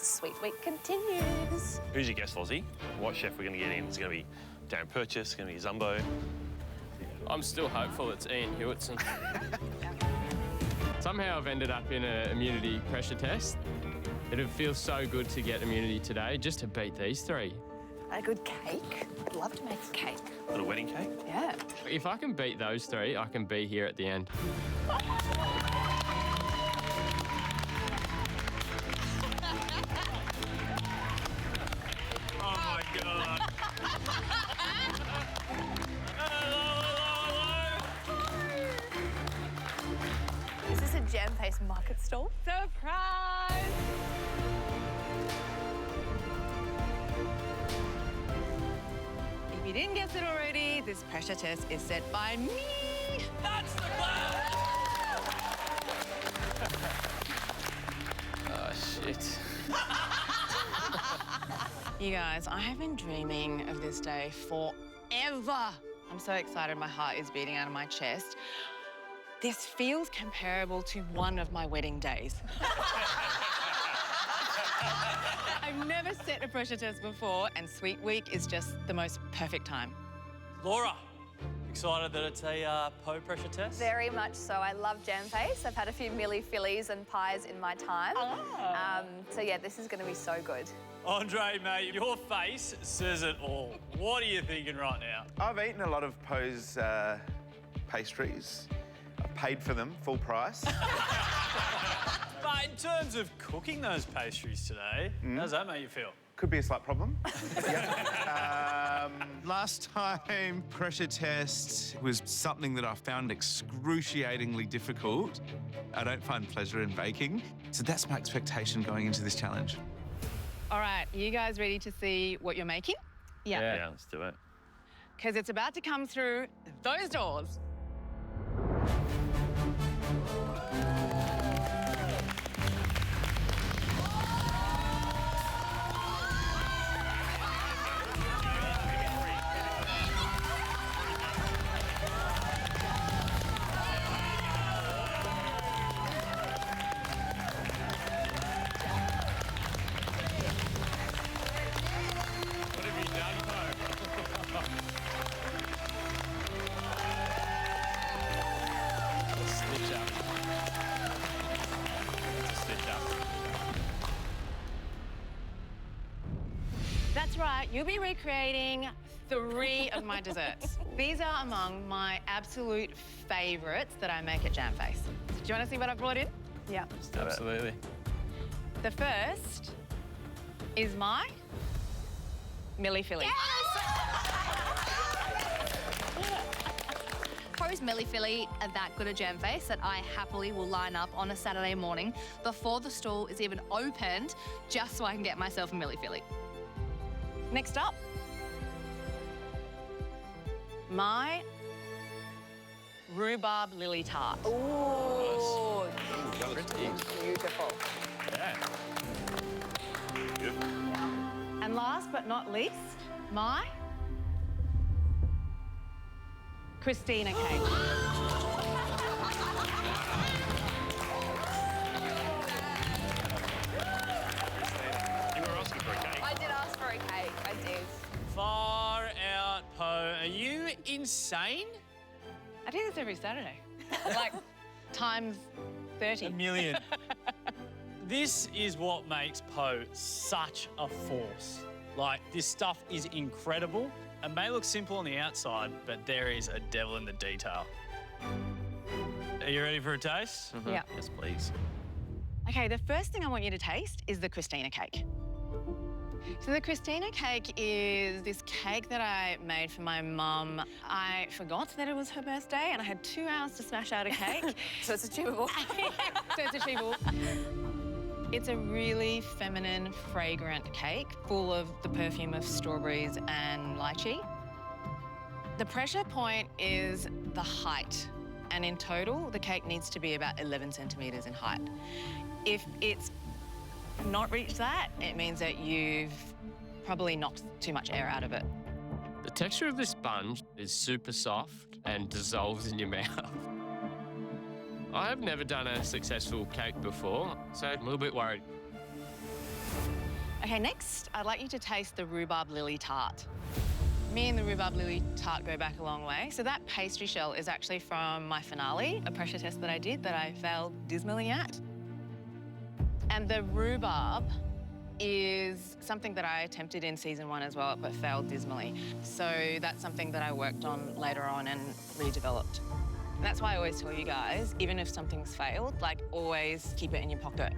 Sweet week continues. Who's your guest, Lozzie? What chef we're going to get in? Is it going to be Darren Purchase? It's going to be Zumbo? I'm still hopeful it's Ian Hewitson. Somehow I've ended up in an immunity pressure test. It'd feel so good to get immunity today, just to beat these three. A good cake. I'd love to make a cake. A little wedding cake? Yeah. If I can beat those three, I can be here at the end. Oh, my God. Is this a jam-faced market stall? Surprise! If you didn't guess it already, this pressure test is set by me. That's the plan! Oh, shit. You guys, I have been dreaming of this day forever. I'm so excited, my heart is beating out of my chest. This feels comparable to one of my wedding days. I've never set a pressure test before, and Sweet Week is just the most perfect time. Laura, excited that it's a Po pressure test? Very much so. I love jam-face. I've had a few Millie Phillies and pies in my time. So, yeah, this is going to be so good. Andre, mate, your face says it all. What are you thinking right now? I've eaten a lot of Po's pastries. I've paid for them, full price. But in terms of cooking those pastries today, how does that make you feel? Could be a slight problem. Last time pressure test was something that I found excruciatingly difficult. I don't find pleasure in baking, so that's my expectation going into this challenge. All right, you guys ready to see what you're making? Yeah, let's do it. Because it's about to come through those doors. What have you done, Po? Stitch up. Stitch up. That's right, you'll be recreating 3 of my desserts. These are among my absolute favourites that I make at Jamface. Do you want to see what I brought in? Yeah. Absolutely. The first is my Millie Philly. Po's Millie Philly are that good at jam-face that I happily will line up on a Saturday morning before the stall is even opened just so I can get myself a Millie Philly. Next up, my rhubarb lily tart. Ooh, Pretty. beautiful. Yeah. Good. And last but not least, my Christina cake. You were asking for a cake. I did ask for a cake, I did. Far out, Po. Are you insane? I do this every Saturday. Like, times 30. A million. This is what makes Po such a force. Like, this stuff is incredible. It may look simple on the outside, but there is a devil in the detail. Are you ready for a taste? Yeah. Yes, please. Okay, the first thing I want you to taste is the Christina cake. So the Christina cake is this cake that I made for my mum. I forgot that it was her birthday and I had 2 hours to smash out a cake. So it's achievable. So it's achievable. It's a really feminine, fragrant cake full of the perfume of strawberries and lychee. The pressure point is the height. And in total, the cake needs to be about 11 centimetres in height. If it's not reached that, it means that you've probably knocked too much air out of it. The texture of this sponge is super soft and dissolves in your mouth. I have never done a successful cake before, so I'm a little bit worried. Okay, next, I'd like you to taste the rhubarb lily tart. Me and the rhubarb lily tart go back a long way. So that pastry shell is actually from my finale, a pressure test that I did that I failed dismally at. And the rhubarb is something that I attempted in season 1 as well, but failed dismally. So that's something that I worked on later on and redeveloped. And that's why I always tell you guys, even if something's failed, like always keep it in your pocket.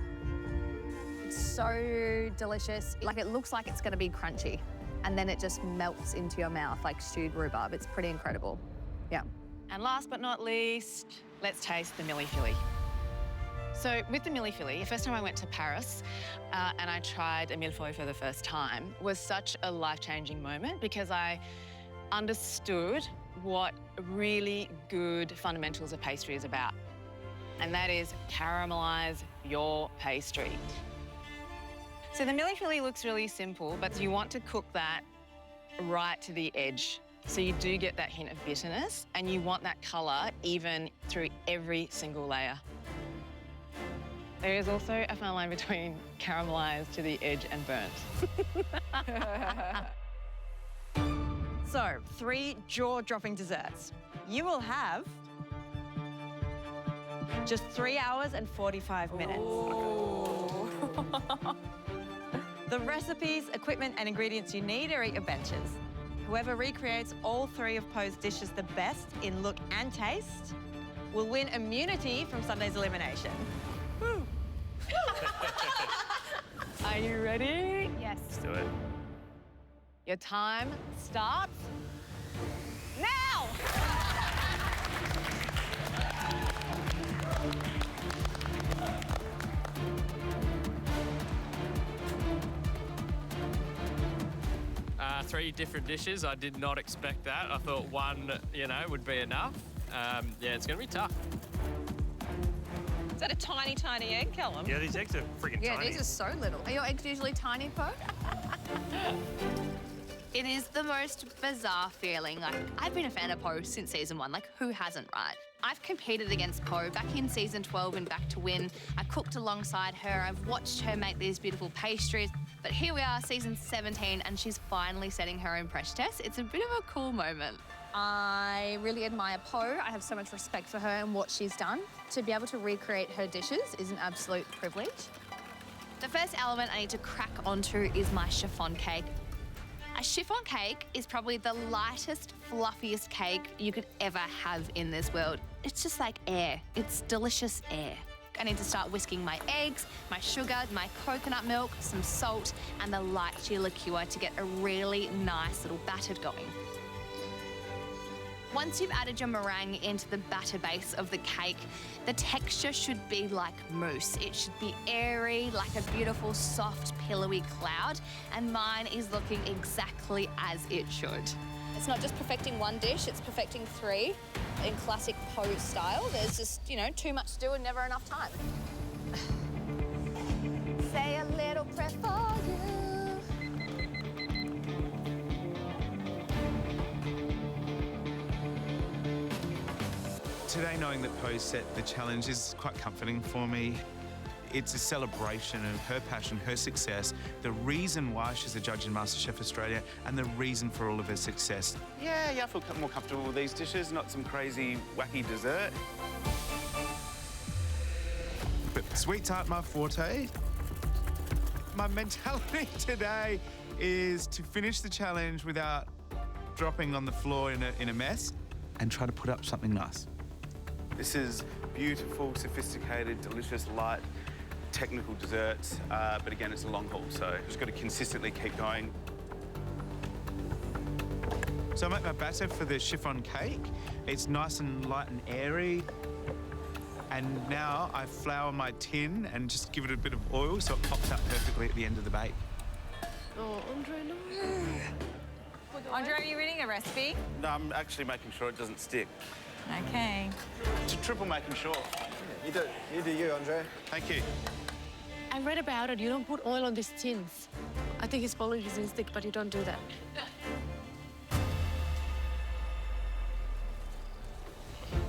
It's so delicious. Like it looks like it's gonna be crunchy and then it just melts into your mouth like stewed rhubarb. It's pretty incredible. Yeah. And last but not least, let's taste the millefilly. So with the millefilly, the first time I went to Paris and I tried a millefeuille for the first time was such a life-changing moment because I understood what really good fundamentals of pastry is about. And that is caramelize your pastry. So the millefilly looks really simple, but you want to cook that right to the edge. So you do get that hint of bitterness and you want that colour even through every single layer. There is also a fine line between caramelised to the edge and burnt. So, 3 jaw-dropping desserts. You will have just 3 hours and 45 minutes. The recipes, equipment and ingredients you need are at your benches. Whoever recreates all 3 of Poe's dishes the best in look and taste will win immunity from Sunday's elimination. Woo. Are you ready? Yes. Let's do it. Your time starts now! Three different dishes. I did not expect that. I thought one, would be enough. Yeah, it's going to be tough. Is that a tiny, tiny egg, Callum? Yeah, these eggs are freaking Yeah, tiny. these are so little. Are your eggs usually tiny, Poe? It is the most bizarre feeling. Like, I've been a fan of Poe since season 1. Like, who hasn't, right? I've competed against Poe back in season 12 and Back to Win. I cooked alongside her. I've watched her make these beautiful pastries. But here we are, season 17, and she's finally setting her own pressure test. It's a bit of a cool moment. I really admire Poe. I have so much respect for her and what she's done. To be able to recreate her dishes is an absolute privilege. The first element I need to crack onto is my chiffon cake. A chiffon cake is probably the lightest, fluffiest cake you could ever have in this world. It's just like air. It's delicious air. I need to start whisking my eggs, my sugar, my coconut milk, some salt, and the lychee liqueur to get a really nice little batter going. Once you've added your meringue into the batter base of the cake, the texture should be like mousse. It should be airy, like a beautiful, soft, pillowy cloud, and mine is looking exactly as it should. It's not just perfecting one dish, it's perfecting 3 in classic Poe style. There's just, too much to do and never enough time. Say a little prayer for you. Today, knowing that Poe set the challenge is quite comforting for me. It's a celebration of her passion, her success, the reason why she's a judge in MasterChef Australia, and the reason for all of her success. Yeah, I feel more comfortable with these dishes, not some crazy, wacky dessert. But sweets aren't my forte. My mentality today is to finish the challenge without dropping on the floor in a mess and try to put up something nice. This is beautiful, sophisticated, delicious, light, technical desserts, but again, it's a long haul, so just got to consistently keep going. So I make my batter for the chiffon cake. It's nice and light and airy. And now I flour my tin and just give it a bit of oil so it pops up perfectly at the end of the bake. Oh, Andre, no. Andre, are you reading a recipe? No, I'm actually making sure it doesn't stick. Okay. Just triple making sure. You do you, Andre. Thank you. I read about it. You don't put oil on these tins. I think it's probably doesn't stick, but you don't do that.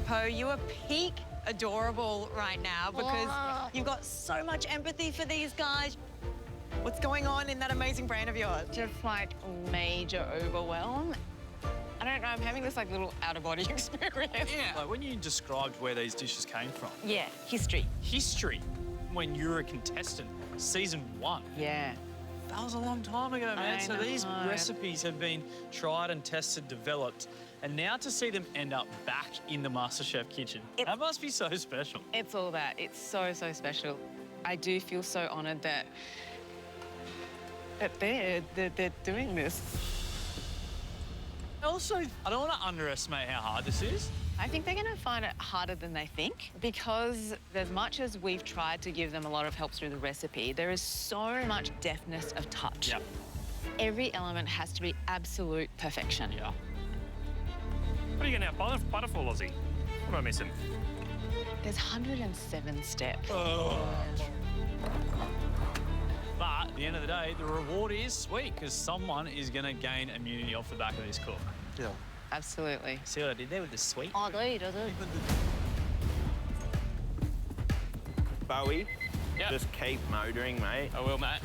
Poe, you are peak adorable right now because you've got so much empathy for these guys. What's going on in that amazing brain of yours? Just like major overwhelm. I don't know, I'm having this like little out-of-body experience. Yeah. Like when you described where these dishes came from. Yeah, history. History, when you were a contestant, season 1. Yeah. That was a long time ago, man. I So these know. recipes have been tried and tested, developed, and now to see them end up back in the MasterChef kitchen, that must be so special. It's all that. It's so, so special. I do feel so honoured that they're doing this. Also, I don't want to underestimate how hard this is. I think they're going to find it harder than they think because as much as we've tried to give them a lot of help through the recipe, there is so much deftness of touch. Yep. Every element has to be absolute perfection. Yeah. What are you getting now? Butterful, Aussie? What am I missing? There's 107 steps. But at the end of the day, the reward is sweet because someone is going to gain immunity off the back of this cook. Yeah. Absolutely. See what I did there with the sweet? I do. Bowie, Yep. just keep motoring, mate. I will, mate.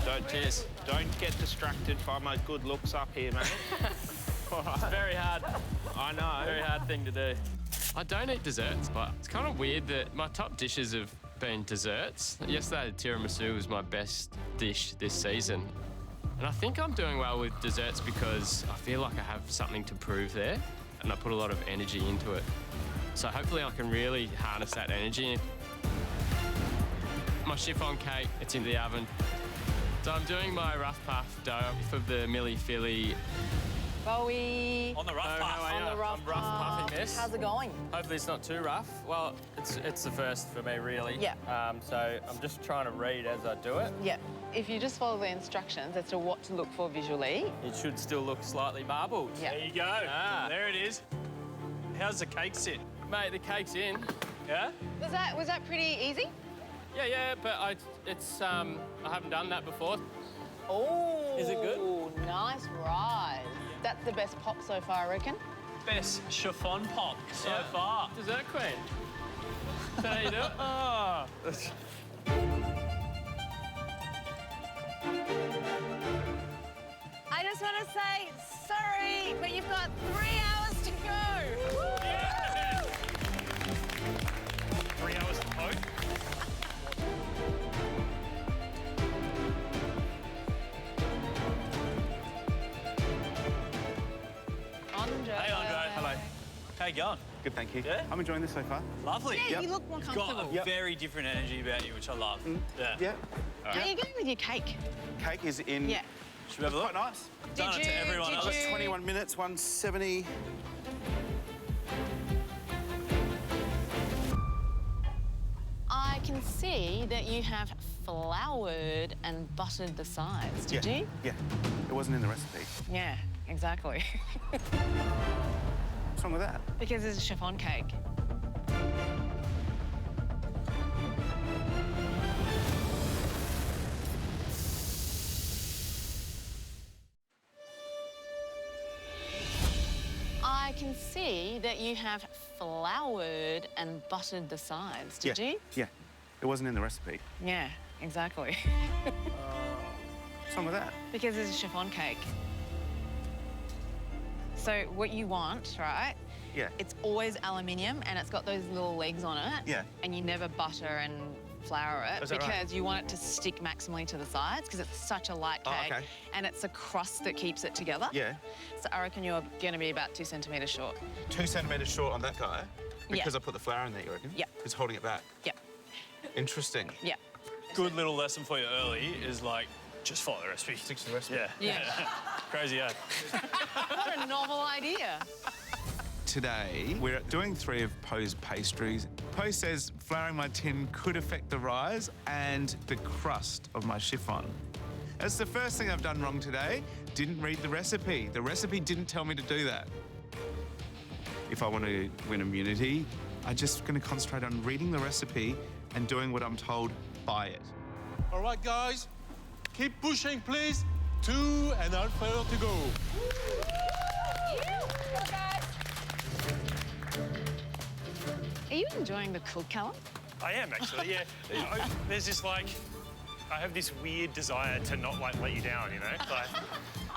Don't get distracted by my good looks up here, mate. All right. It's very hard. I know. Very hard thing to do. I don't eat desserts, but it's kind of weird that my top dishes have been desserts. Yesterday, the tiramisu was my best dish this season. And I think I'm doing well with desserts because I feel like I have something to prove there and I put a lot of energy into it. So hopefully I can really harness that energy. My chiffon cake, it's in the oven. So I'm doing my rough puff dough for the Milli Philly. Bowie. On the rough Oh, path. how are you? On the rough I'm rough puffing path. this. How's it going? Hopefully it's not too rough. Well, it's the first for me, really. Yeah. So I'm just trying to read as I do it. Yeah. If you just follow the instructions as to what to look for visually. It should still look slightly marbled. Yeah. There you go. Ah. There it is. How's the cake sit? Mate, the cake's in. Yeah? Was that pretty easy? Yeah, but I haven't done that before. Oh. Is it good? Nice rise. That's the best pop so far, I reckon. Best chiffon pop so far. Dessert queen. Is that how you do it? Ah. I just want to say sorry, but you've got 3 hours to go. Yeah. 3 hours to poke. Andre. Hey, Andre. Hello. How you going? Good, thank you. Yeah? I'm enjoying this so far. Lovely. Yeah, you look more You've got comfortable. a very different energy about you, which I love. Yeah. Yeah. How are you going with your cake? Cake is in. Yeah. Should we have a look? Quite nice. Done it to everyone did else. you- 21 minutes, 170. I can see that you have floured and buttered the sides. Did you? Yeah. It wasn't in the recipe. Yeah, exactly. What's wrong with that? Because it's a chiffon cake. I can see that you have floured and buttered the sides. Did you? Yeah. It wasn't in the recipe. Yeah, exactly. What's wrong with that? Because it's a chiffon cake. So what you want, right? Yeah. It's always aluminium and it's got those little legs on it. Yeah. And you never butter and flour it Is that because right? you want it to stick maximally to the sides because it's such a light Oh, cake. okay. And it's a crust that keeps it together. Yeah. So I reckon you're going to be about 2 centimetres short. 2 centimetres short on that guy because Yeah. I put the flour in there, you reckon? Yeah. It's holding it back. Yeah. Interesting. Yeah. Good little lesson for you early is like, just follow the recipe. Stick to the recipe. Yeah. Yeah. Crazy, eh? What a novel idea. Today, we're doing 3 of Poe's pastries. Poe says flouring my tin could affect the rise and the crust of my chiffon. That's the first thing I've done wrong today. Didn't read the recipe. The recipe didn't tell me to do that. If I want to win immunity, I'm just going to concentrate on reading the recipe and doing what I'm told by it. All right, guys, keep pushing, please. 2.5 hours to go. Are you enjoying the cook, Callum? I am, actually, yeah. There's this, like, I have this weird desire to not like let you down, you know? Like,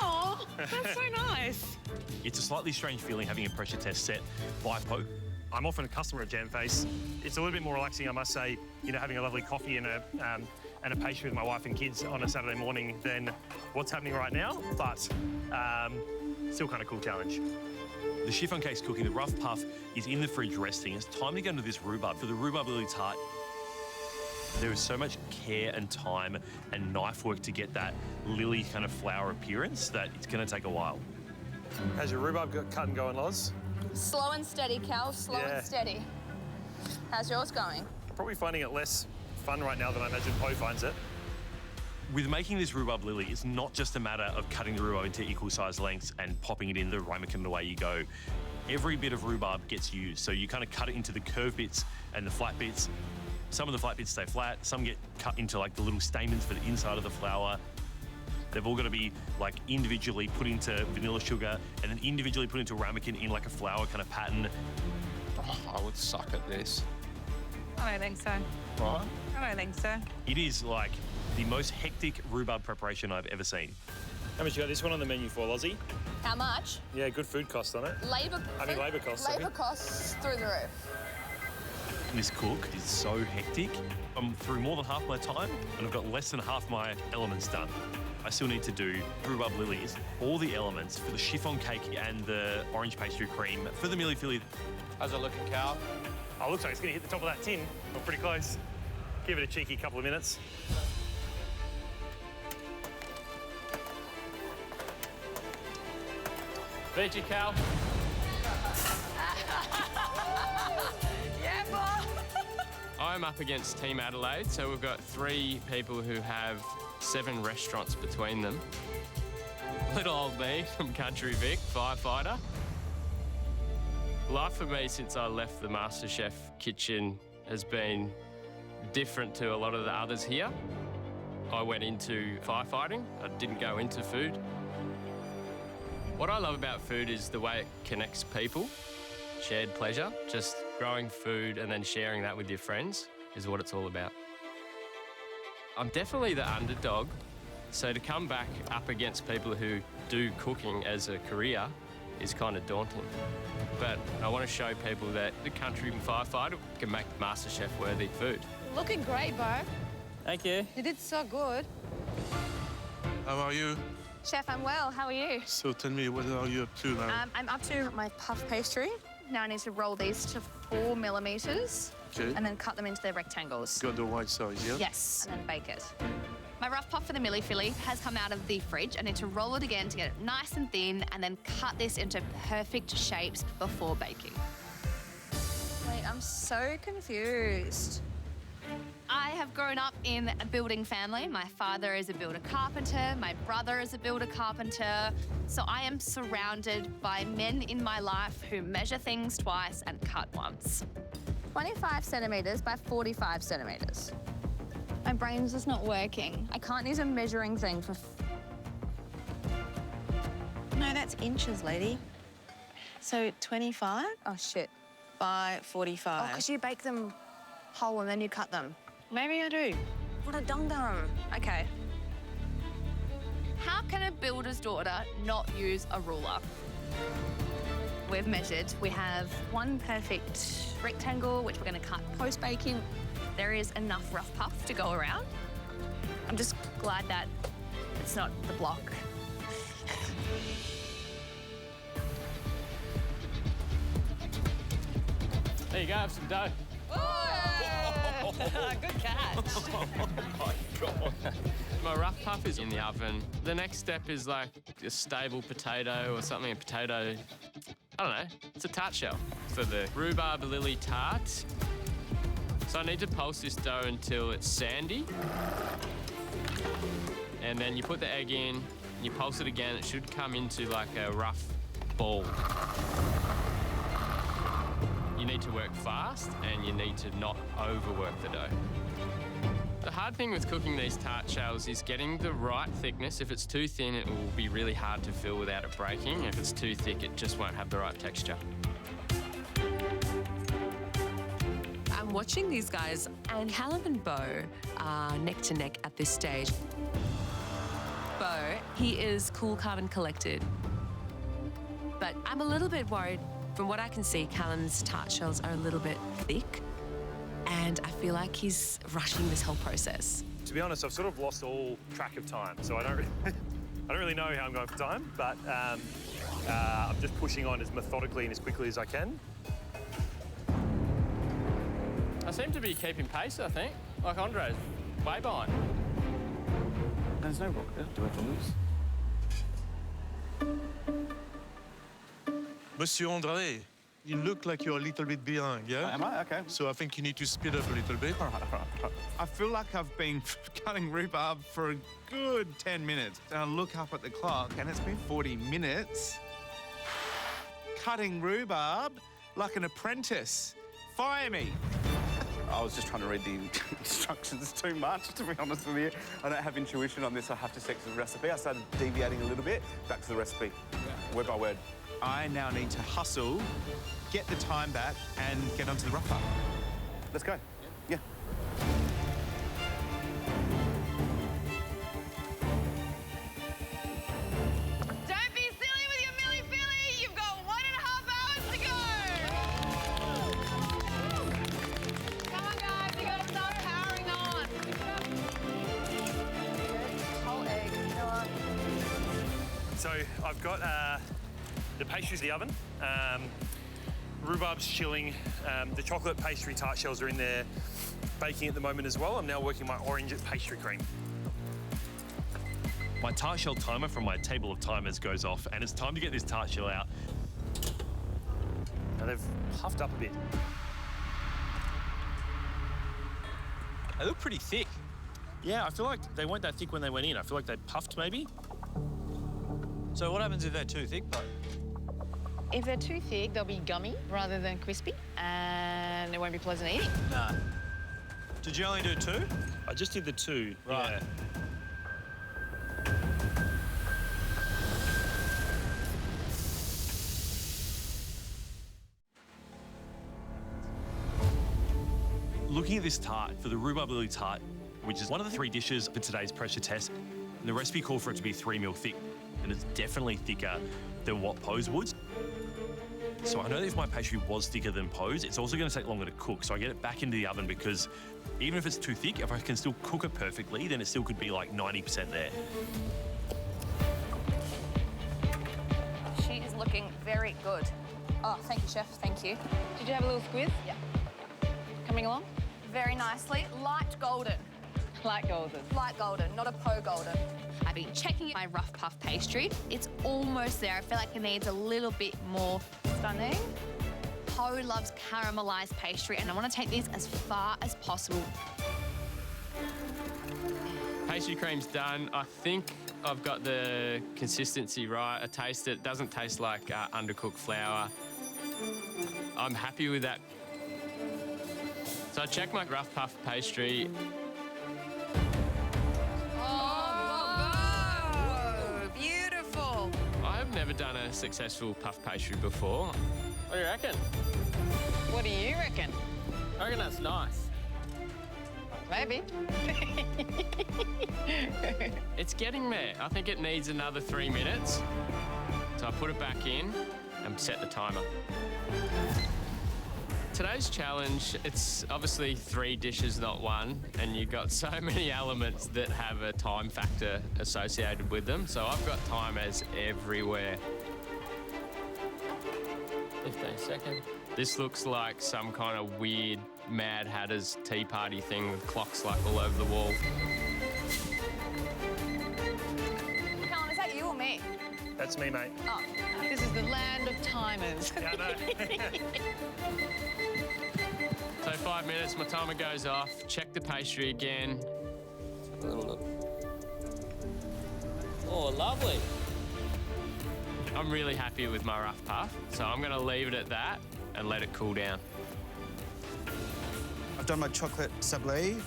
Oh, that's so nice. it's a slightly strange feeling having a pressure test set by Po. I'm often a customer at Jamface. It's a little bit more relaxing, I must say, you know, having a lovely coffee and a pastry with my wife and kids on a Saturday morning than what's happening right now, but still kind of cool challenge. The chiffon cake's cooking, the rough puff is in the fridge resting. It's time to go into this rhubarb. For the rhubarb lily tart, there is so much care and time and knife work to get that lily kind of flower appearance that it's going to take a while. How's your rhubarb cut and going, Loz? Slow and steady, Cal, slow and steady. How's yours going? Probably finding it less fun right now than I imagine Po finds it. With making this rhubarb lily, it's not just a matter of cutting the rhubarb into equal size lengths and popping it in the ramekin and away you go. Every bit of rhubarb gets used, so you kind of cut it into the curved bits and the flat bits. Some of the flat bits stay flat, some get cut into like the little stamens for the inside of the flower. They've all got to be like individually put into vanilla sugar and then individually put into a ramekin in like a flower kind of pattern. Oh, I would suck at this. I don't think so. Right? I don't think so. It is like the most hectic rhubarb preparation I've ever seen. How much you got this one on the menu for, Lozzie? How much? Yeah, good food cost on it. Labour costs. Labour costs through the roof. This cook is so hectic. I'm through more than half my time and I've got less than half my elements done. I still need to do rhubarb lilies, all the elements for the chiffon cake and the orange pastry cream for the milli filly. How's it looking, Cal? Oh, looks like it's going to hit the top of that tin. We're pretty close. Give it a cheeky couple of minutes. Beat you, Cal. Yeah, Bob. I'm up against Team Adelaide, so we've got 3 people who have 7 restaurants between them. Little old me from Country Vic, firefighter. Life for me since I left the MasterChef kitchen has been different to a lot of the others here. I went into firefighting, I didn't go into food. What I love about food is the way it connects people, shared pleasure. Just growing food and then sharing that with your friends is what it's all about. I'm definitely the underdog, so to come back up against people who do cooking as a career is kind of daunting. But I want to show people that the country firefighter can make MasterChef worthy food. Looking great, Bo. Thank you. You did so good. How are you? Chef, I'm well. How are you? So tell me, what are you up to now? I'm up to my puff pastry. Now I need to roll these to 4 millimetres Okay. and then cut them into their rectangles. Got the white size, yeah? Yes, and then bake it. My rough puff for the milli filly has come out of the fridge. I need to roll it again to get it nice and thin and then cut this into perfect shapes before baking. Wait, I'm so confused. I have grown up in a building family. My father is a builder carpenter, my brother is a builder carpenter. So I am surrounded by men in my life who measure things twice and cut once. 25 centimetres by 45 centimetres. My brain's just not working. I can't use a measuring thing for... No, that's inches, lady. So 25 Oh, shit. by Oh, 45. because you bake them whole and then you cut them. Maybe I do. What a dum-dum. Okay. How can a builder's daughter not use a ruler? We've measured. We have one perfect rectangle, which we're going to cut post-baking. There is enough rough puff to go around. I'm just glad that it's not the block. There you go, have some dough. Good catch. Oh my God. My rough puff is in the oven. The next step is like a stable potato or something, a potato, I don't know, it's a tart shell for the rhubarb lily tart. So I need to pulse this dough until it's sandy. And then you put the egg in, you pulse it again, it should come into like a rough ball. You need to work fast and you need to not overwork the dough. The hard thing with cooking these tart shells is getting the right thickness. If it's too thin, it will be really hard to fill without it breaking. If it's too thick, it just won't have the right texture. I'm watching these guys, and Callum and Bo are neck to neck at this stage. Bo, he is cool, calm and collected. But I'm a little bit worried. From what I can see, Callum's tart shells are a little bit thick, and I feel like he's rushing this whole process. To be honest, I've sort of lost all track of time, so I don't really know how I'm going for time, but I'm just pushing on as methodically and as quickly as I can. I seem to be keeping pace, I think. Like Andre's way behind. There's no rock there. Do I have to lose? Monsieur Andre, you look like you're a little bit behind, yeah? Am I? Okay. So I think you need to speed up a little bit. All right. I feel like I've been cutting rhubarb for a good 10 minutes. And I look up at the clock and it's been 40 minutes. Cutting rhubarb like an apprentice. Fire me. I was just trying to read the instructions too much, to be honest with you. I don't have intuition on this. I have to stick to the recipe. I started deviating a little bit, back to the recipe, word by word. I now need to hustle, get the time back, and get onto the rough up. Let's go. Yeah. Don't be silly with your milli-filly. You've got 1.5 hours to go. Come on, guys. You got to start powering on. Whole egg, you know what? So I've got the pastry's in the oven. Rhubarb's chilling. The chocolate pastry tart shells are in there baking at the moment as well. I'm now working my orange pastry cream. My tart shell timer from my table of timers goes off, and it's time to get this tart shell out. Now they've puffed up a bit. They look pretty thick. Yeah, I feel like they weren't that thick when they went in. I feel like they puffed maybe. So what happens if they're too thick, though? If they're too thick, they'll be gummy rather than crispy, and it won't be pleasant eating. Nah. Did you only do 2? I just did the 2. Right. Yeah. Looking at this tart, for the rhubarb lily tart, which is one of the 3 dishes for today's pressure test, the recipe called for it to be 3 mil thick, and it's definitely thicker than what Poe's would. So I know that if my pastry was thicker than Poe's, it's also going to take longer to cook. So I get it back into the oven because even if it's too thick, if I can still cook it perfectly, then it still could be like 90% there. She is looking very good. Oh, thank you, Chef. Thank you. Did you have a little squiz? Yeah. Coming along? Very nicely. Light golden. Light golden. Light golden, not a Poe golden. I've been checking my rough puff pastry. It's almost there. I feel like it needs a little bit more stunning. Poe loves caramelized pastry, and I want to take these as far as possible. Pastry cream's done. I think I've got the consistency right. I taste it. Doesn't taste like undercooked flour. I'm happy with that. So I checked my rough puff pastry. Beautiful. I've never done a successful puff pastry before. What do you reckon? What do you reckon? I reckon that's nice. Maybe. It's getting there. I think it needs another 3 minutes. So I put it back in and set the timer. Today's challenge, it's obviously 3 dishes, not 1, and you've got so many elements that have a time factor associated with them. So I've got timers everywhere. 15 seconds. This looks like some kind of weird Mad Hatter's tea party thing with clocks like all over the wall. Callum, is that you or me? That's me, mate. Oh. This is the land of timers. Yeah, I know. So 5 minutes, my timer goes off. Check the pastry again. Have a little look. Oh, lovely. I'm really happy with my rough puff, so I'm going to leave it at that and let it cool down. I've done my chocolate sablé.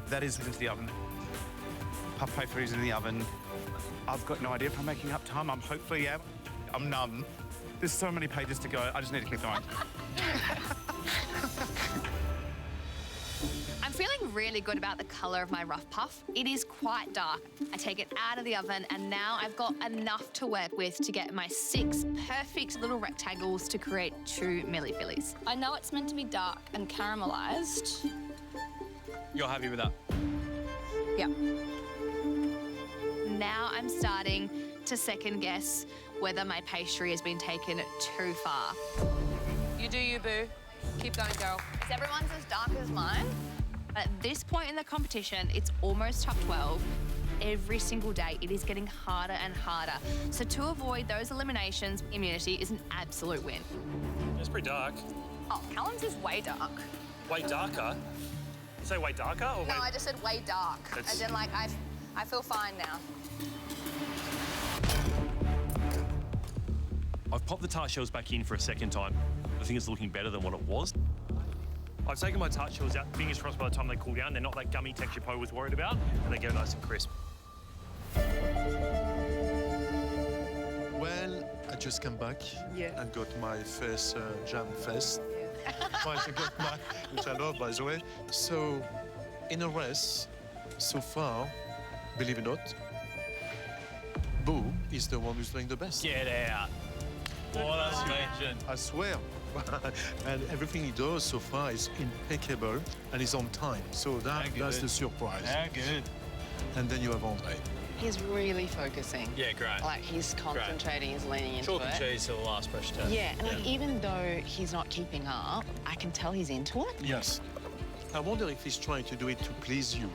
That is into the oven. Puff pastry is in the oven. I've got no idea if I'm making up time. I'm hopefully am. I'm numb. There's so many pages to go. I just need to keep going. I'm feeling really good about the colour of my rough puff. It is quite dark. I take it out of the oven and now I've got enough to work with to get my 6 perfect little rectangles to create 2 milli fillies. I know it's meant to be dark and caramelised. You're happy with that? Yep. Now I'm starting to second guess whether my pastry has been taken too far. You do you, boo. Keep going, girl. Is everyone's as dark as mine? At this point in the competition, it's almost top 12. Every single day, it is getting harder and harder. So to avoid those eliminations, immunity is an absolute win. It's pretty dark. Oh, Callum's is way dark. Way darker? You say way darker or way... No, I just said way dark. As in, like, I feel fine now. I've popped the tart shells back in for a second time. I think it's looking better than what it was. I've taken my tart shells out, fingers crossed by the time they cool down, they're not that gummy texture Poe was worried about, and they go nice and crisp. Well, I just came back and got my first jam fest. I got my, which I love, by the way. So, in a race, so far, believe it or not, Boo is the one who's doing the best. Get out. What a legend. I swear. And everything he does so far is impeccable and is on time. So that's the surprise. Yeah, good. And then you have Andre. He's really focusing. Yeah, great. Like, he's concentrating, he's leaning into Chalk it. and cheese to the last pressure test. Yeah, and like, even though he's not keeping up, I can tell he's into it. Yes. I wonder if he's trying to do it to please you.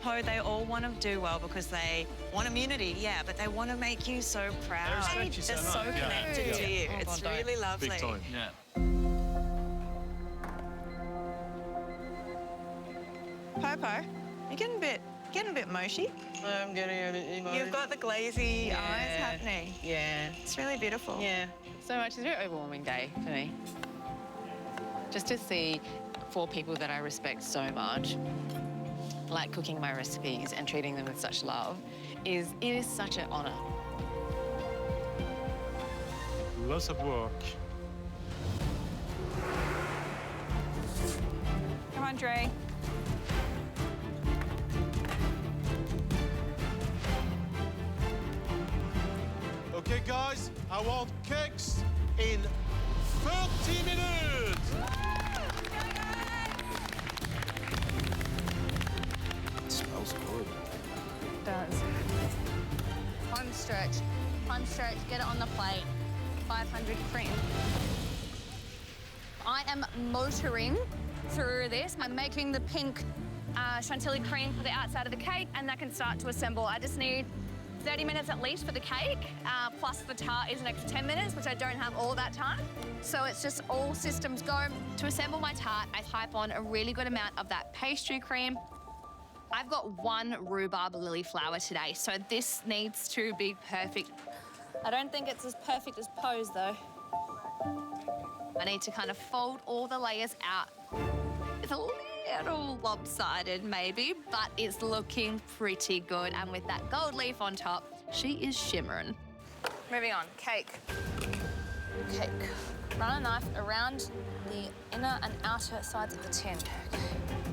Poe, they all want to do well because they want immunity, yeah, but they want to make you so proud. They respect you so They're much. so Yeah. connected to you. Oh, It's God, really lovely. Big time. Yeah. Popo, you're getting a bit mushy. I'm getting a bit... You've got the glazy eyes happening. Yeah. It's really beautiful. Yeah. So much. It's a very overwhelming day for me. Just to see 4 people that I respect so much, like cooking my recipes and treating them with such love, it is such an honour. Lots of work. Come on, Dre. Okay, guys, I want cakes in 30 minutes. It smells good. It does. Home stretch, get it on the plate. 500 cream. I am motoring through this. I'm making the pink chantilly cream for the outside of the cake, and that can start to assemble. I just need 30 minutes at least for the cake, plus the tart is an extra 10 minutes, which I don't have all that time. So it's just all systems go. To assemble my tart, I pipe on a really good amount of that pastry cream. I've got 1 rhubarb lily flower today, so this needs to be perfect. I don't think it's as perfect as Poe's, though. I need to kind of fold all the layers out. It's a little lopsided, maybe, but it's looking pretty good. And with that gold leaf on top, she is shimmering. Moving on, cake. Cake. Run a knife around the inner and outer sides of the tin. Okay.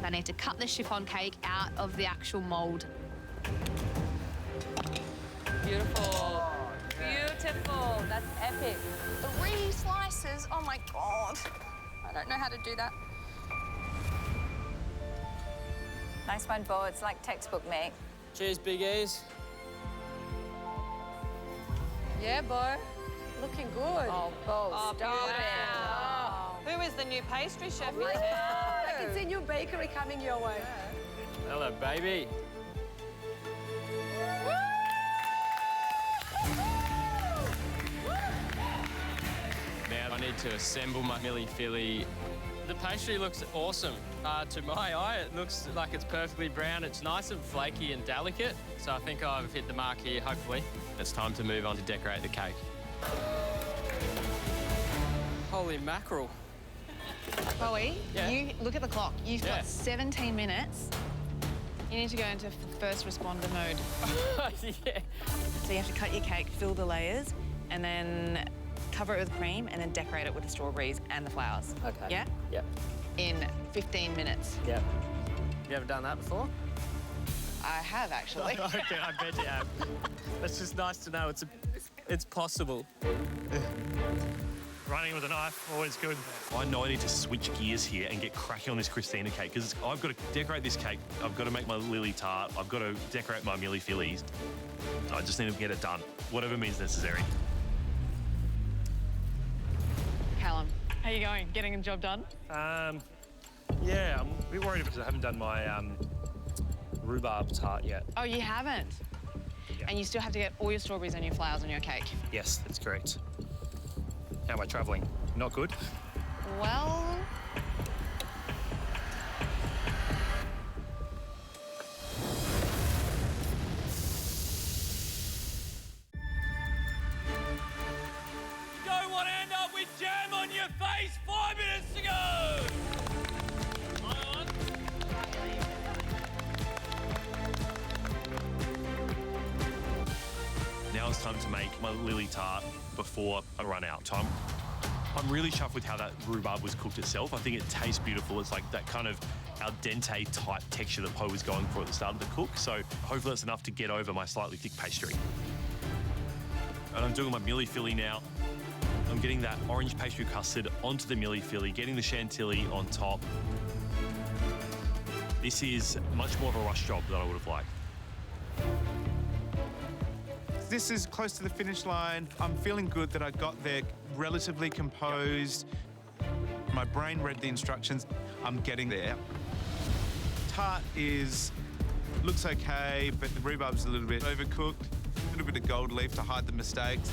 I need to cut the chiffon cake out of the actual mould. Beautiful. Beautiful. That's epic. 3 slices. Oh, my God. I don't know how to do that. Nice one, Bo. It's like textbook, mate. Cheers, Big E's. Yeah, Bo. Looking good. Oh, Bo, stop Wow. Who is the new pastry chef? Oh my God, I can see a new bakery coming your way. Hello, baby. Now I need to assemble my milli filly. The pastry looks awesome. To my eye, it looks like it's perfectly brown. It's nice and flaky and delicate. So I think I've hit the mark here, hopefully. It's time to move on to decorate the cake. Holy mackerel. Bowie, Yeah? you look at the clock. You've Yeah. got 17 minutes. You need to go into first responder mode. Yeah. So you have to cut your cake, fill the layers, and then cover it with cream, and then decorate it with the strawberries and the flowers. Okay. Yeah? Yep. in 15 minutes. Yep. You ever done that before? I have, actually. Okay, I bet you have. It's just nice to know it's possible. Running with a knife, always good. I know I need to switch gears here and get cracking on this Christina cake because I've got to decorate this cake. I've got to make my lily tart. I've got to decorate my milli fillies. I just need to get it done, whatever means necessary. Callum, how you going? Getting a job done? Yeah, I'm a bit worried because I haven't done my rhubarb tart yet. Oh, you haven't? Yeah. And you still have to get all your strawberries and your flowers on your cake? Yes, that's correct. How am I travelling? Not good? Well... You don't want to end up with jam on your face 5 minutes ago! Now it's time to make my lily tart before I run out. Time. I'm really chuffed with how that rhubarb was cooked itself. I think it tastes beautiful. It's like that kind of al dente type texture that Poe was going for at the start of the cook. So hopefully that's enough to get over my slightly thick pastry. And I'm doing my milli filly now. I'm getting that orange pastry custard onto the milli filly, getting the chantilly on top. This is much more of a rush job than I would have liked. This is close to the finish line. I'm feeling good that I got there relatively composed. My brain read the instructions. I'm getting there. Tart looks okay, but the rhubarb's a little bit overcooked. A little bit of gold leaf to hide the mistakes.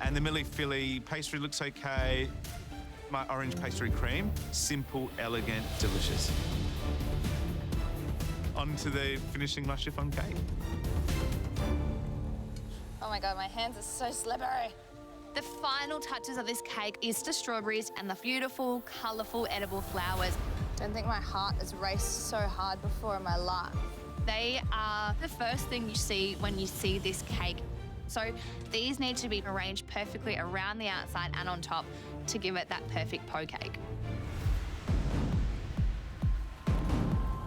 And the milli filly pastry looks okay. My orange pastry cream, simple, elegant, delicious. On to the finishing my chiffon cake. Oh my God, my hands are so slippery. The final touches of this cake is the strawberries and the beautiful, colourful, edible flowers. Don't think my heart has raced so hard before in my life. They are the first thing you see when you see this cake. So these need to be arranged perfectly around the outside and on top to give it that perfect Poe cake.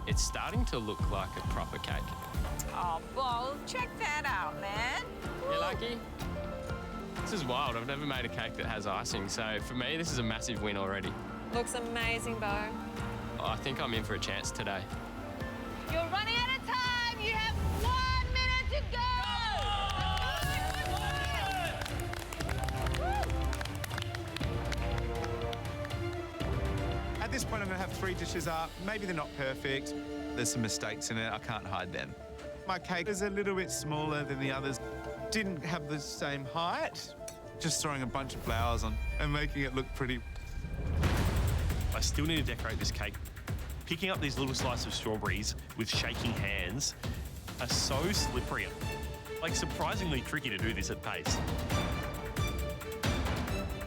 It's starting to look like a proper cake. Oh, Bo, check that out, man. You lucky? This is wild. I've never made a cake that has icing, so for me, this is a massive win already. Looks amazing, Bo. I think I'm in for a chance today. You're running out of time. You have 1 minute to go. At this point, I'm going to have 3 dishes up. Maybe they're not perfect. There's some mistakes in it. I can't hide them. My cake is a little bit smaller than the others. Didn't have the same height. Just throwing a bunch of flowers on and making it look pretty. I still need to decorate this cake. Picking up these little slices of strawberries with shaking hands are so slippery. Like, surprisingly tricky to do this at pace.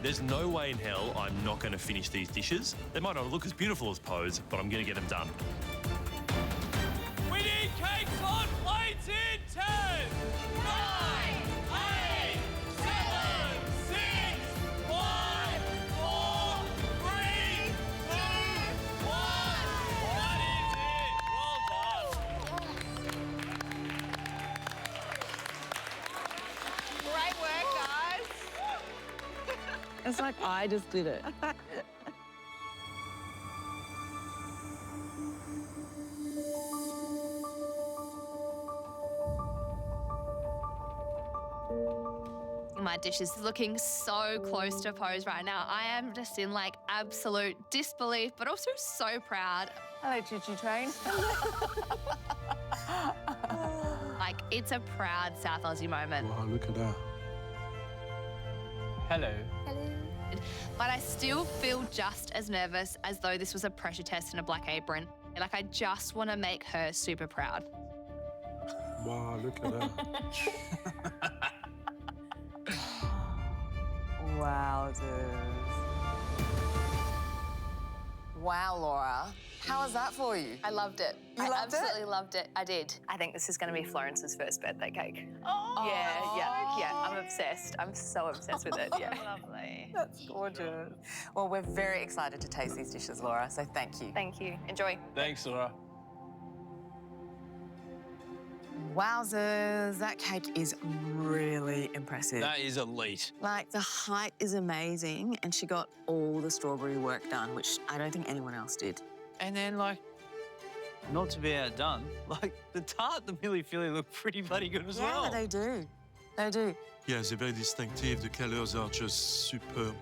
There's no way in hell I'm not going to finish these dishes. They might not look as beautiful as Poe's, but I'm going to get them done. We need cakes on plates in 10, 9, 8, 7, 6, 5, 4, 3, 2, 1. That is it. Well done. Great work, guys. It's like I just did it. My dish is looking so close to Poe's right now. I am just in like absolute disbelief, but also so proud. Hello, Choo-Choo Train. Like, it's a proud South Aussie moment. Wow, look at that. Hello. But I still feel just as nervous as though this was a pressure test in a black apron. Like, I just want to make her super proud. Wow, look at that. Wowzers. Wow, Laura. How was that for you? I loved it. You I loved it? absolutely loved it. I did. I think this is going to be Florence's first birthday cake. Oh, Yeah. I'm obsessed. I'm so obsessed with it. Yeah. lovely. That's gorgeous. Well, we're very excited to taste these dishes, Laura, so thank you. Thank you. Enjoy. Thanks, Laura. Wowzers, that cake is really impressive. That is elite. Like, the height is amazing, and she got all the strawberry work done, which I don't think anyone else did. And then, like, not to be outdone, like, the tart, the milli-filly look pretty bloody good as well. Yeah, they do. They do. Yeah, they're very distinctive. The colors are just superb.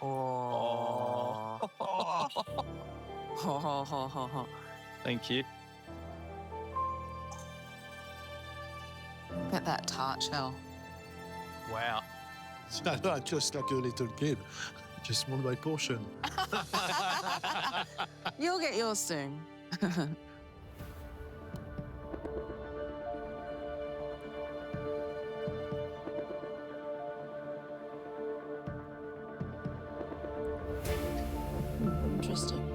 Oh. Thank you. Look at that tart shell. Wow. I'm just like a little kid. Just want my portion. You'll get yours soon. Interesting.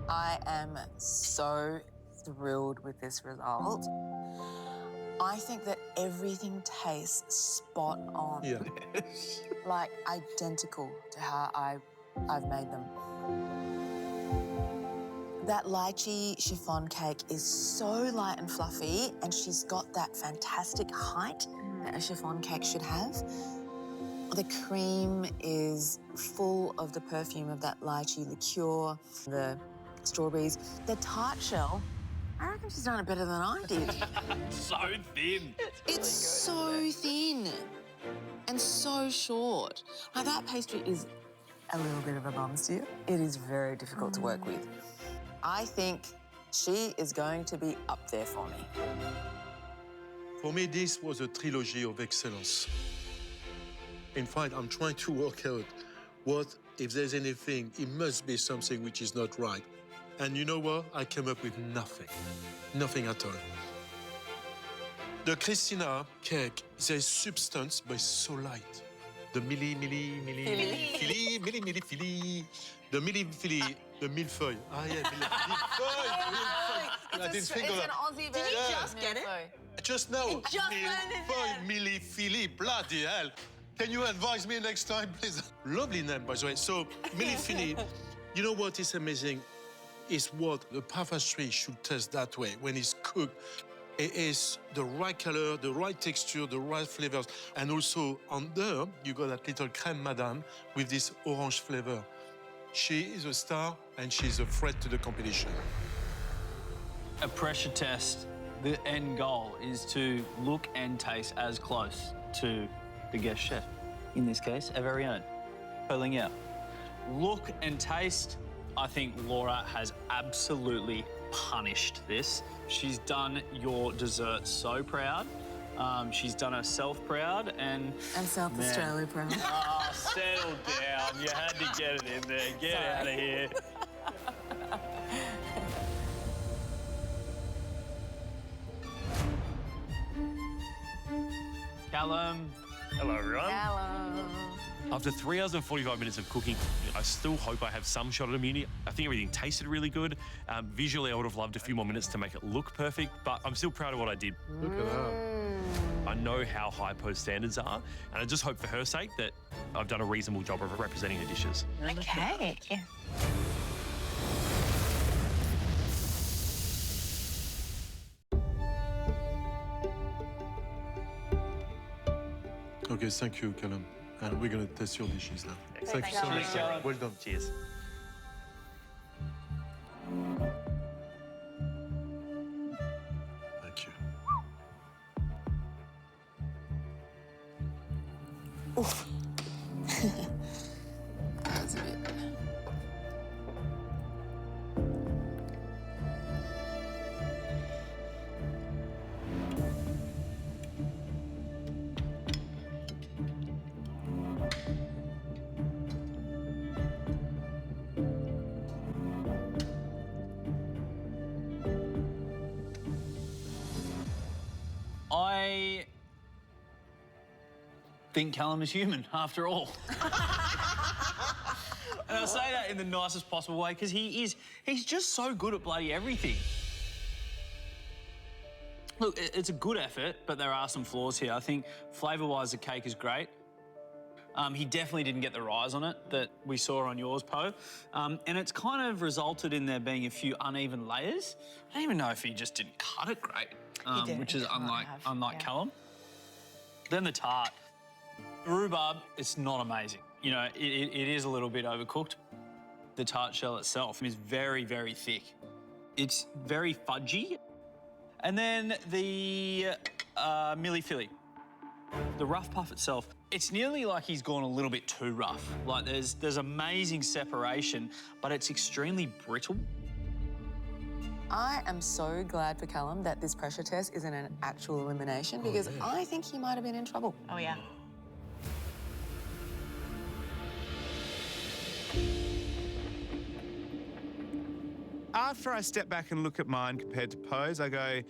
I am so thrilled with this result. I think that everything tastes spot on. Yeah. Like identical to how I've made them. That lychee chiffon cake is so light and fluffy, and she's got that fantastic height that a chiffon cake should have. The cream is full of the perfume of that lychee liqueur, the strawberries. The tart shell, I reckon she's done it better than I did. So thin. It's so thin and so short. Now, that pastry is a little bit of a bum steer. It is very difficult to work with. I think she is going to be up there for me. For me, this was a trilogy of excellence. In fact, I'm trying to work out what, if there's anything, it must be something which is not right. And you know what? I came up with nothing. Nothing at all. The Christina cake, there's substance, but it's so light. The milli, the millefeuille. Ah, yeah, millefeuille. I didn't think of that. Aussie version. Did you just get it? Just now. You just learned it. Millefeuille, bloody hell. Can you advise me next time, please? Lovely name, by the way. So, millefeuille, you know what is amazing? Is what the pastry should taste that way when it's cooked. It is the right color, the right texture, the right flavors. And also, under, you got that little crème madame with this orange flavor. She is a star, and she's a threat to the competition. A pressure test, the end goal is to look and taste as close to the guest chef. In this case, our very own, Pulling out. Look and taste, I think Laura has absolutely punished this. She's done your dessert so proud. She's done herself proud and South Australia proud. Ah, settle down. You had to get it in there. Get out of here. Callum. Hello, everyone. Hello. After 3 hours and 45 minutes of cooking, I still hope I have some shot at immunity. I think everything tasted really good. Visually, I would have loved a few more minutes to make it look perfect, but I'm still proud of what I did. Look at that. I know how high post standards are, and I just hope for her sake that I've done a reasonable job of representing her dishes. Okay. Okay, thank you, Callum. And we're going to test your dishes now. Excellent. Thank you so much. Cheers, Callum. Well done. Cheers. Thank you. Oof. That's a bit. think Callum is human, after all. And I say that in the nicest possible way because he's just so good at bloody everything. Look, it's a good effort, but there are some flaws here. I think flavour-wise, the cake is great. He definitely didn't get the rise on it that we saw on yours, Poe. And it's kind of resulted in there being a few uneven layers. I don't even know if he just didn't cut it great, which is unlike Callum. Then the tart. The rhubarb, it's not amazing. You know, it is a little bit overcooked. The tart shell itself is very, very thick. It's very fudgy. And then the Milli Philly. The rough puff itself, it's nearly like he's gone a little bit too rough. Like there's amazing separation, but it's extremely brittle. I am so glad for Callum that this pressure test isn't an actual elimination because I think he might have been in trouble. Oh, yeah. After I step back and look at mine compared to Poe's, I go,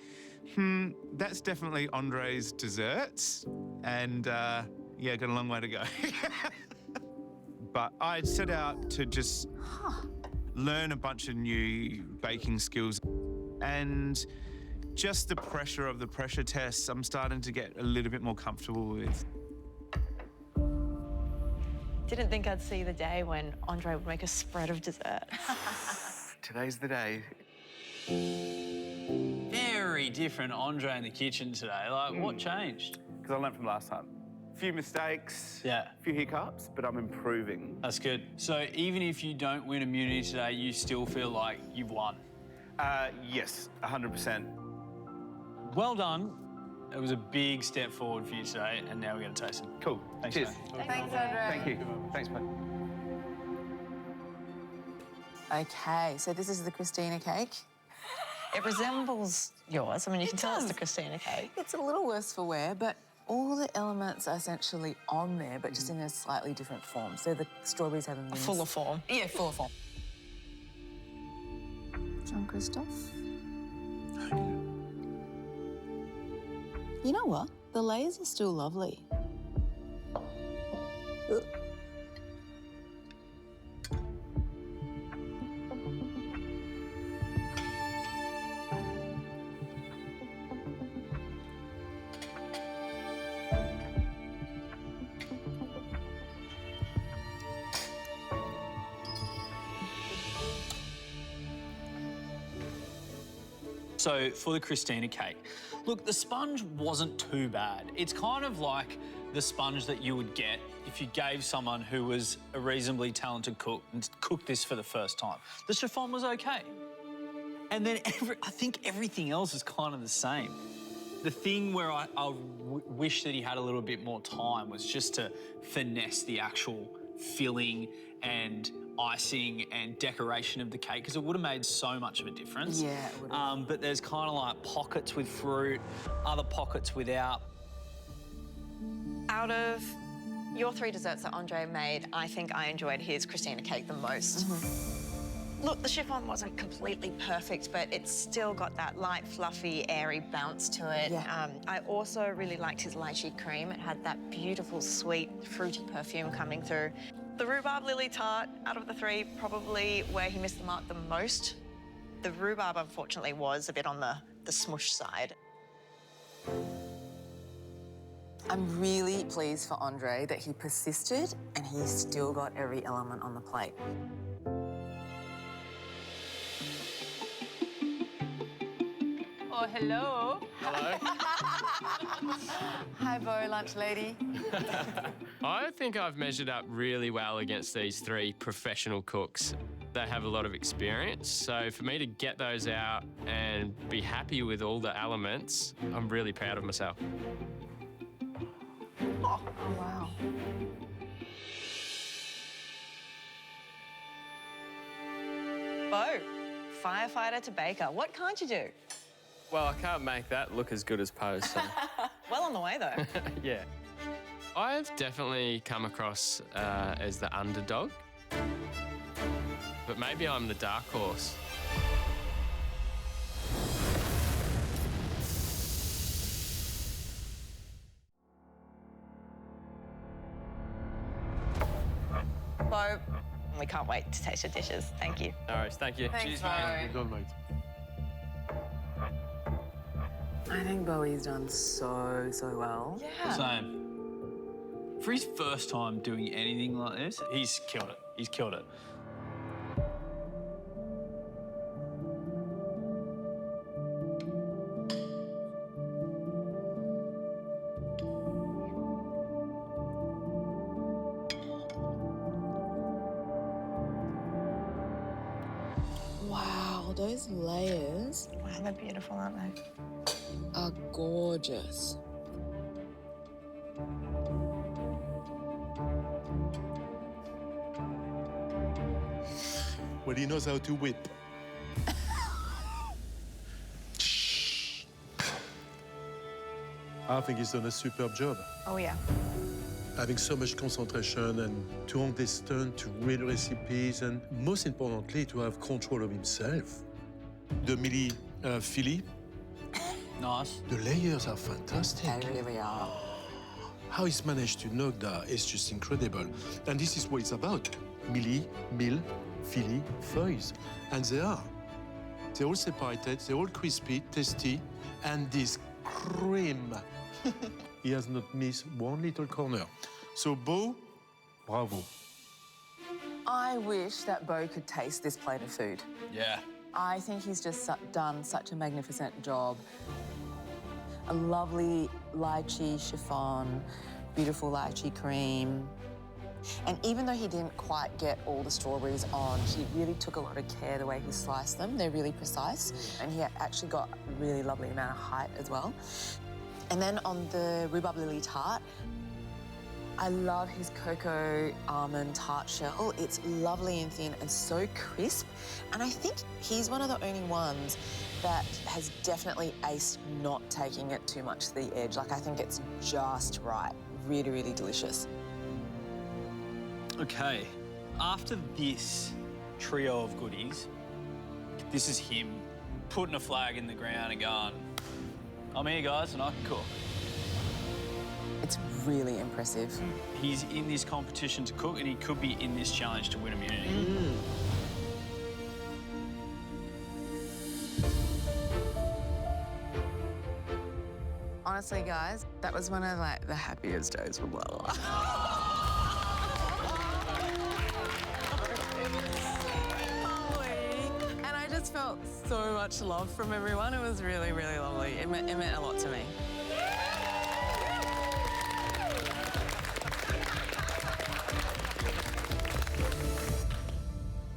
that's definitely Andre's desserts. And yeah, got a long way to go. But I set out to just learn a bunch of new baking skills. And just the pressure of the pressure tests, I'm starting to get a little bit more comfortable with. Didn't think I'd see the day when Andre would make a spread of dessert. Today's the day. Very different Andre in the kitchen today. Like, what changed? Because I learned from last time. A few mistakes, a few hiccups, but I'm improving. That's good. So even if you don't win immunity today, you still feel like you've won? Yes, 100%. Well done. It was a big step forward for you today, and now we're going to taste it. Cool. Thanks, Cheers. mate. Thanks, Andre. Thank you. Thanks, mate. Okay, so this is the Christina cake. It resembles yours. I mean, you can tell it's the Christina cake. It's a little worse for wear, but all the elements are essentially on there, but just in a slightly different form. So the strawberries have a Fuller form. Yeah, fuller form. John Christoph. You know what? The layers are still lovely. Ugh. So for the Christina cake, look, the sponge wasn't too bad. It's kind of like the sponge that you would get if you gave someone who was a reasonably talented cook and cooked this for the first time. The chiffon was okay. And then I think everything else is kind of the same. The thing where I wish that he had a little bit more time was just to finesse the actual filling and icing and decoration of the cake, because it would have made so much of a difference. Yeah, it would have. But there's kind of like pockets with fruit, other pockets without. Out of your 3 desserts that Andre made, I think I enjoyed his Christina cake the most. Look, the chiffon wasn't completely perfect, but it's still got that light, fluffy, airy bounce to it. Yeah. I also really liked his lychee cream. It had that beautiful, sweet, fruity perfume coming through. The rhubarb lily tart, out of the 3, probably where he missed the mark the most. The rhubarb, unfortunately, was a bit on the smush side. I'm really pleased for Andre that he persisted and he still got every element on the plate. Oh, hello. Hello. Hi, Bo, lunch lady. I think I've measured up really well against these 3 professional cooks. They have a lot of experience, so for me to get those out and be happy with all the elements, I'm really proud of myself. Oh, wow. Bo, firefighter to baker. What can't you do? Well, I can't make that look as good as Poe's, so... Well on the way, though. Yeah. I've definitely come across as the underdog, but maybe I'm the dark horse. Bo, we can't wait to taste your dishes. Thank you. No worries, thank you. Thanks, Cheers, Bo. mate. Well done, mate. I think Bowie's done so well. Yeah. Same. For his first time doing anything like this, he's killed it. He's killed it. Wow, those layers Wow, they're beautiful, aren't they? are gorgeous. Well, he knows how to whip. I think he's done a superb job. Oh, yeah. Having so much concentration and to understand to read recipes and most importantly to have control of himself. The Millie Philly, Nice. the layers are fantastic. They really are. How he's managed to knock that is just incredible. And this is what it's about. Millie, Mill, Philly, foils. And they are. They're all separated, they're all crispy, tasty, and this cream. He has not missed one little corner. So, Bo, bravo. I wish that Bo could taste this plate of food. Yeah. I think he's just done such a magnificent job. A lovely lychee chiffon, beautiful lychee cream. And even though he didn't quite get all the strawberries on, he really took a lot of care the way he sliced them. They're really precise. And he actually got a really lovely amount of height as well. And then on the rhubarb lily tart, I love his cocoa almond tart shell. It's lovely and thin and so crisp. And I think he's one of the only ones that has definitely aced not taking it too much to the edge. Like, I think it's just right. Really, really delicious. Okay. After this trio of goodies, this is him putting a flag in the ground and going, I'm here, guys, and I can cook. It's really impressive. He's in this competition to cook, and he could be in this challenge to win immunity. Honestly, guys, that was one of like the happiest days of my life. And I just felt so much love from everyone. It was really, really lovely. It meant a lot to me.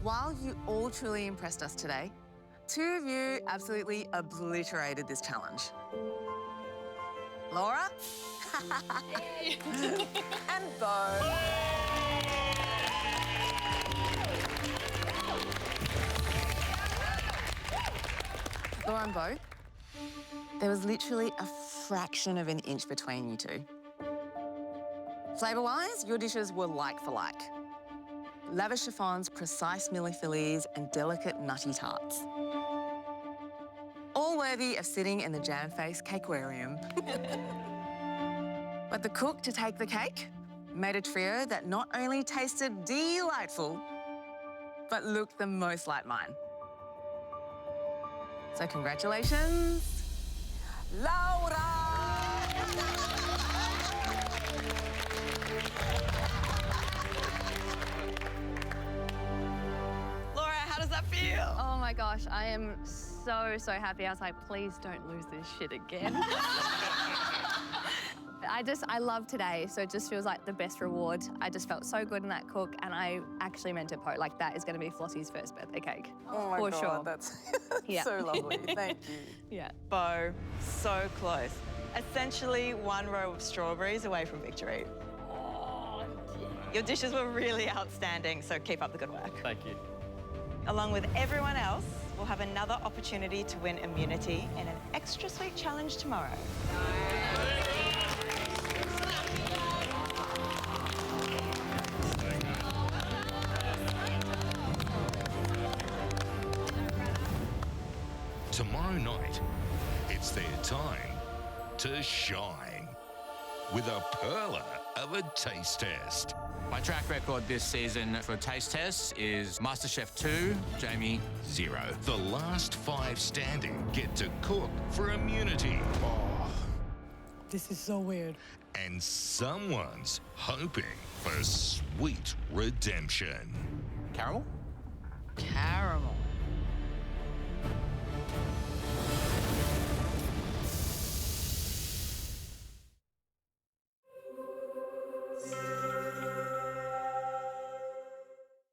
While you all truly impressed us today, two of you absolutely obliterated this challenge. Laura and Bo. Laura and Bo, there was literally a fraction of an inch between you two. Flavour-wise, your dishes were like for like. Lavish chiffons, precise millefillies, and delicate nutty tarts. All worthy of sitting in the jam-faced cakequarium. But the cook to take the cake made a trio that not only tasted delightful, but looked the most like mine. So congratulations, Laura! Laura, how does that feel? Oh my gosh, I am so happy. I was like, please don't lose this shit again. I love today, so it just feels like the best reward. I just felt so good in that cook, and I actually meant to post, like, that is going to be Flossie's first birthday cake. Oh my For God, sure. that's Yeah. so lovely. Thank you. Yeah. Bo, so close. Essentially 1 row of strawberries away from victory. Your dishes were really outstanding, so keep up the good work. Thank you. Along with everyone else, we'll have another opportunity to win immunity in an extra sweet challenge tomorrow. Tomorrow night, it's their time to shine with a perler. of a taste test. My track record this season for taste tests is MasterChef 2, Jamie 0. The last 5 standing get to cook for immunity. Oh. This is so weird. And someone's hoping for sweet redemption. Caramel? Caramel.